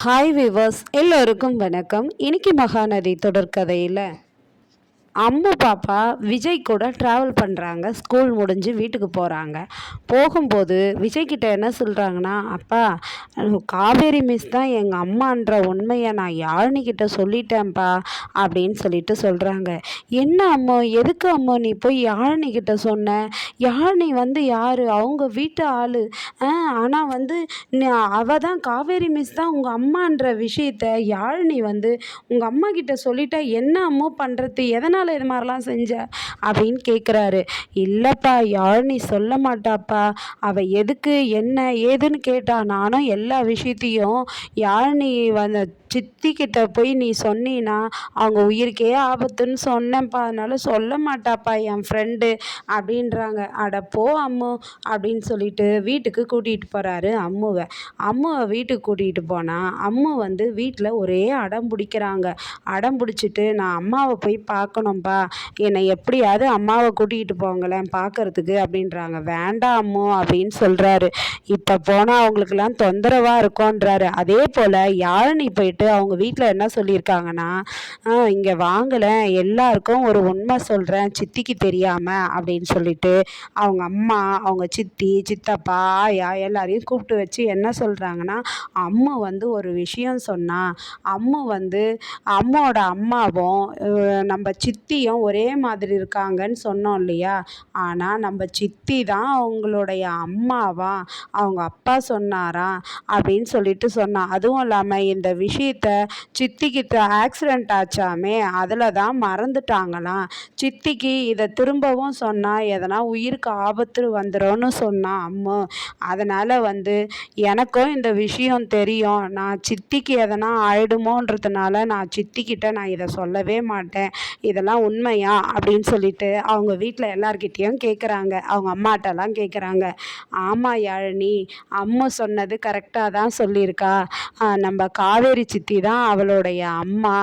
Hi viewers எல்லோருக்கும் வணக்கம். இன்னைக்கு மகாநதி தொடர்கதையில் அம்மு பாப்பா விஜய் கூட ட்ராவல் பண்ணுறாங்க. ஸ்கூல் முடிஞ்சு வீட்டுக்கு போகிறாங்க. போகும்போது விஜய்கிட்ட என்ன சொல்கிறாங்கன்னா, அப்பா காவேரி மிஸ் தான் எங்கள் அம்மான்ற உண்மையை நான் யாழினிக்கிட்ட சொல்லிட்டேன்ப்பா அப்படின்னு சொல்லிட்டு சொல்கிறாங்க. என்ன அம்மு, எதுக்கு அம்மு நீ போய் யாழினிக்கிட்ட சொன்ன? யாழினி வந்து யார்? அவங்க வீட்டு ஆள். ஆனால் வந்து அவள் தான் காவேரி மிஸ் தான் உங்கள் அம்மான்ற விஷயத்த யாழினி வந்து உங்கள் அம்மா கிட்ட சொல்லிட்டா என்ன அம்மு பண்ணுறது? எதனால் இது மாதிரிலாம் செஞ்ச அப்படின்னு கேட்குறாரு. இல்லைப்பா, யாழினி சொல்ல மாட்டாப்பா. அவள் எதுக்கு என்ன ஏதுன்னு கேட்டா நானும் எல்லா விஷயத்தையும் யாழினி வந்து சித்தி கிட்ட போய் நீ சொன்னீன்னா அவங்க உயிருக்கே ஆபத்துன்னு சொன்னேன்ப்பா, அதனால சொல்ல மாட்டாப்பா என் ஃப்ரெண்டு அப்படின்றாங்க. அட போ அம்மு அப்படின்னு சொல்லிட்டு வீட்டுக்கு கூட்டிகிட்டு போகிறாரு அம்முவை வீட்டுக்கு கூட்டிகிட்டு போனால் அம்மு வந்து வீட்டில் ஒரே அடம் பிடிக்கிறாங்க. அடம் பிடிச்சிட்டு நான் அம்மாவை போய் பார்க்கணும்ப்பா, என்னை எப்படியாவது அம்மாவை கூட்டிகிட்டு போங்களேன் பார்க்கறதுக்கு அப்படின்றாங்க. வேண்டாம் அம்மு அப்படின்னு சொல்கிறாரு. இப்போ போனால் அவங்களுக்கெல்லாம் தொந்தரவாக இருக்கும்ன்றாரு. அதே போல் யாழினி போயிட்டு அவங்க வீட்டில் என்ன சொல்லியிருக்காங்கன்னா, இங்கே வாங்கலேன், எல்லாருக்கும் ஒரு உண்மை சொல்கிறேன் சித்திக்கு தெரியாமல் அப்படின்னு சொல்லிட்டு அவங்க அம்மா, அவங்க சித்தி, சித்தப்பா, ஆயா எல்லாரையும் கூப்பிட்டு வச்சு என்ன சொல்கிறாங்கன்னா, அம்மு வந்து ஒரு விஷயம் சொன்னா, அம்மு வந்து அம்மாவோட அம்மாவும் நம்ம சித்தியும் ஒரே மாதிரி இருக்காங்கன்னு சொன்னோம் இல்லையா? ஆனால் நம்ம சித்தி தான் அவங்களுடைய அம்மாவா அவங்க அப்பா சொன்னாராம் அப்படின்னு சொல்லிட்டு சொன்னான். அதுவும் இல்லாமல் இந்த விஷயத்த சித்திக்கிட்ட ஆக்சிடெண்ட் ஆச்சாமே, அதில் தான் மறந்துட்டாங்களாம். சித்திக்கு இதை திரும்பவும் சொன்னால் எதனா உயிருக்கு ஆபத்து வந்துடும்னு சொன்னான் அம்மு. அதனால் வந்து எனக்கும் இந்த விஷயம் தெரியும், நான் சித்திக்கு எதனா ஆயிடுமோன்றதுனால நான் சித்திக்கிட்ட நான் இதை சொல்லவே மாட்டேன், இதெல்லாம் உண்மையா அப்படின்னு சொல்லிட்டு அவங்க வீட்டில் எல்லார்கிட்டேயும் கேட்குறாங்க. அவங்க அம்மாட்டெல்லாம் கேட்குறாங்க. ஆமாம் யாழினி, அம்மு சொன்னது கரெக்டாக தான் சொல்லியிருக்கா, நம்ம காவேரி சித்தி தான் அவளுடைய அம்மா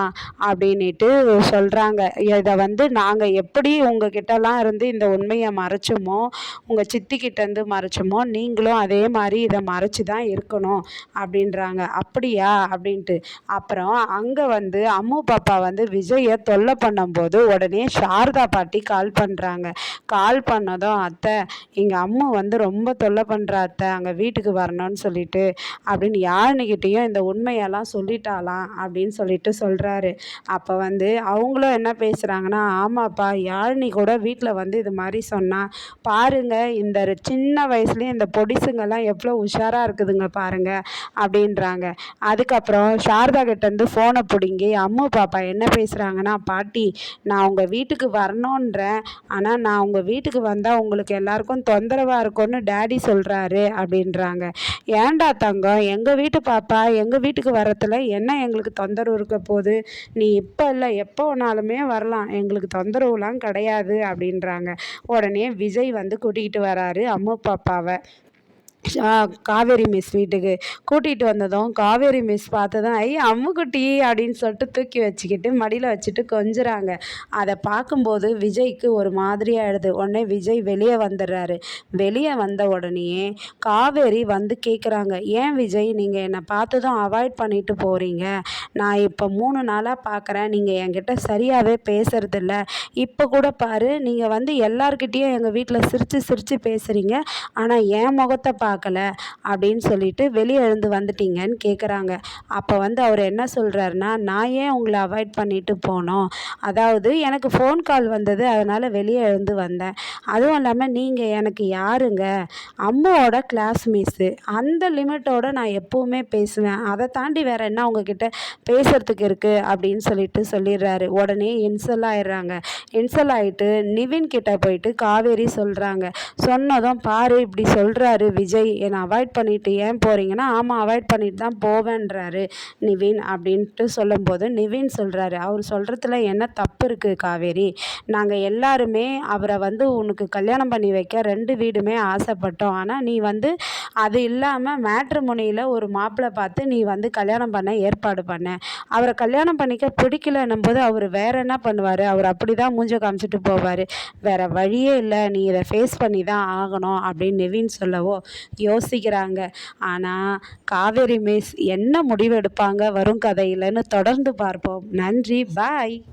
அப்படின்ட்டு சொல்கிறாங்க. இதை வந்து நாங்கள் எப்படி உங்ககிட்டலாம் இருந்து இந்த உண்மையை மறைச்சோமோ, உங்கள் சித்திக்கிட்டேருந்து மறைச்சோமோ, நீங்களும் அதே மாதிரி இதை மறைச்சி தான் இருக்கணும் அப்படின்றாங்க. அப்படியா அப்படின்ட்டு அப்புறம் அங்கே வந்து அம்மு பாப்பா வந்து விஜயை தொல்லை பண்ணும்போது உடனே சாரதா பாட்டி கால் பண்ணுறாங்க. கால் பண்ணதும், அத்தை எங்கள் அம்மு வந்து ரொம்ப தொல்லை பண்ணுறா அத்தை, அங்கே வீட்டுக்கு வரணும்னு சொல்லிட்டு அப்படின்னு யாழினிக்கிட்டேயும் இந்த உண்மையெல்லாம் சொல்லிட்டாலாம் அப்படின்னு சொல்லிட்டு சொல்கிறாரு. அப்போ வந்து அவங்களும் என்ன பேசுகிறாங்கன்னா, ஆமாப்பா யாழினி கூட வீட்டில் வந்து இது மாதிரி சொன்னால் பாருங்க, இந்த சின்ன வயசுலேயே இந்த பொடிசுங்கெல்லாம் எவ்வளோ உஷாராக இருக்குதுங்க பாருங்க அப்படின்றாங்க. அதுக்கப்புறம் சாரதா கிட்டேருந்து ஃபோனை பிடுங்கி அம்மு பாப்பா என்ன பேசுகிறாங்கன்னா, பாட்டி நான் உங்கள் வீட்டுக்கு வரணுன்றேன், ஆனால் நான் உங்கள் வீட்டுக்கு வந்தால் உங்களுக்கு எல்லாருக்கும் தொந்தரவாக இருக்கும்னு டேடி சொல்கிறாரு அப்படின்றாங்க. ஏன்டா தங்கம், எங்கள் வீட்டு பாப்பா எங்கள் வீட்டுக்கு வரத்துல என்ன எங்களுக்கு தொந்தரவு இருக்க போகுது? நீ இப்போ இல்லை எப்போ வேணாலுமே வரலாம், எங்களுக்கு தொந்தரவுலாம் கிடையாது அப்படின்றாங்க. உடனே விஜய் வந்து கூட்டிகிட்டு வராரு அம்மு பாப்பாவை காவேரி மிஸ் வீட்டுக்கு. கூட்டிகிட்டு வந்ததும் காவேரி மிஸ் பார்த்ததும் அம்முக்குட்டி அப்படின்னு சொல்லிட்டு தூக்கி வச்சுக்கிட்டு மடியில் வச்சுட்டு கொஞ்சுறாங்க. அதை பார்க்கும்போது விஜய்க்கு ஒரு மாதிரியாகிடுது. உடனே விஜய் வெளியே வந்துடுறாரு. வெளியே வந்த உடனேயே காவேரி வந்து கேட்குறாங்க, ஏன் விஜய் நீங்கள் என்னை பார்த்ததும் அவாய்ட் பண்ணிட்டு போகிறீங்க? நான் இப்போ 3 நாளாக பார்க்குறேன், நீங்கள் என்கிட்ட சரியாகவே பேசுறதில்ல. இப்போ கூட பாரு, நீங்கள் வந்து எல்லார்கிட்டேயும் எங்கள் வீட்டில் சிரித்து சிரித்து பேசுகிறீங்க, ஆனால் என் முகத்தை பார்க்கல அப்படின்னு சொல்லிட்டு வெளியே எழுந்து வந்துட்டீங்கன்னு கேட்குறாங்க. அப்போ வந்து அவர் என்ன சொல்கிறாருன்னா, நான் ஏன் உங்களை அவாய்ட் பண்ணிட்டு போனோம், அதாவது எனக்கு ஃபோன் கால் வந்தது, அதனால் வெளியே எழுந்து வந்தேன். அதுவும் இல்லாமல் நீங்கள் எனக்கு யாருங்க? அம்மாவோட கிளாஸ் மிஸ்ஸு, அந்த லிமிட்டோடு நான் எப்போவுமே பேசுவேன், அதை தாண்டி வேறு என்ன உங்ககிட்ட பேசுகிறதுக்கு இருக்குது அப்படின்னு சொல்லிட்டு சொல்லிடுறாரு. உடனே இன்சல் ஆயிடுறாங்க. இன்சல் ஆகிட்டு நிவின் கிட்ட போயிட்டு காவேரி சொல்கிறாங்க. சொன்னதும், பாரு இப்படி சொல்கிறாரு விஜய், என்னை அவாய்ட் பண்ணிவிட்டு ஏன் போகிறீங்கன்னா, ஆமாம் அவாய்ட் பண்ணிட்டு தான் போவேன்றாரு நிவின் அப்படின்ட்டு சொல்லும்போது நிவின் சொல்கிறாரு, அவர் சொல்கிறதுல என்ன தப்பு இருக்குது காவேரி? நாங்கள் எல்லாருமே அவரை வந்து உனக்கு கல்யாணம் பண்ணி வைக்க 2 வீடுமே ஆசைப்பட்டோம், ஆனால் நீ வந்து அது இல்லாமல் மேட்ரிமோனியில் ஒரு மாப்பிள்ளை பார்த்து நீ வந்து கல்யாணம் பண்ண ஏற்பாடு பண்ண, அவரை கல்யாணம் பண்ணிக்க பிடிக்கலன்னும் போது அவர் வேறு என்ன பண்ணுவார்? அவர் அப்படி தான் மூஞ்ச காமிச்சிட்டு போவார், வேறு வழியே இல்லை, நீ இதை ஃபேஸ் பண்ணி தான் ஆகணும் அப்படின்னு நிவின் சொல்லவோ, யோசிக்கிறாங்க. ஆனால் காவேரி மிஸ் என்ன முடிவெடுப்பாங்க வரும் கதையிலன்னு தொடர்ந்து பார்ப்போம். நன்றி, பாய்.